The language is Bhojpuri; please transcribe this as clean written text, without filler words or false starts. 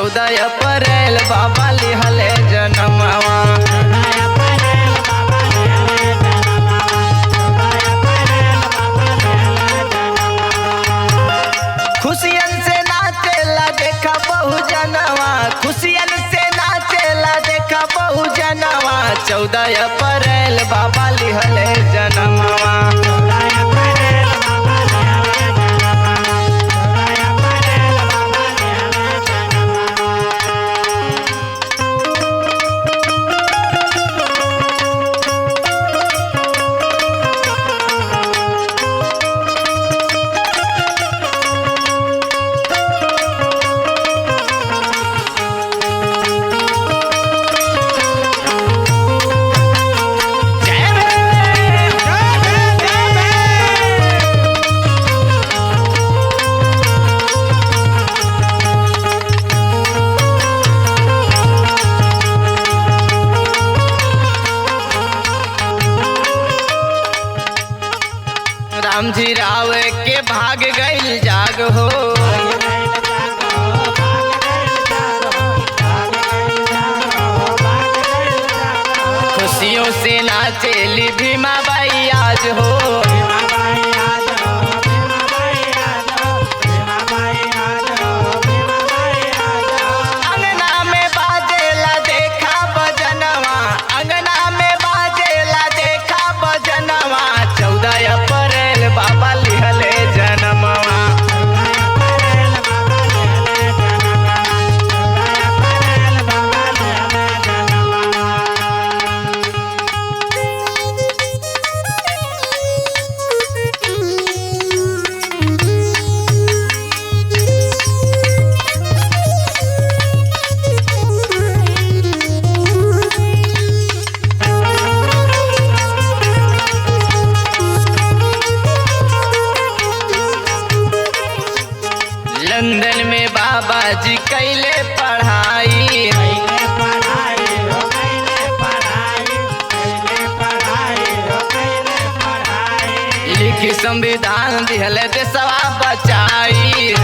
14 अप्रैल बाबा लिहले जनमवा। खुशियन से नाचेला देखा बहु जनवा, खुशियन से नाचेला देखा बहु जनवा। 14 अप्रैल बाबा लिहले जनमवा। राम जी राव के भाग गइल जाग हो, खुशियों से नाचेली भीमा बाई आज हो। अंगना में बाजेला देखा बजनवा, अंगना में बाजेला देखा बजनवा। 14 अप्रैल बाबा लिहले जनमवा। लंदन में बाबा जी कैले पढ़ाई, लिखी संविधान दिहले देशवा बचाई।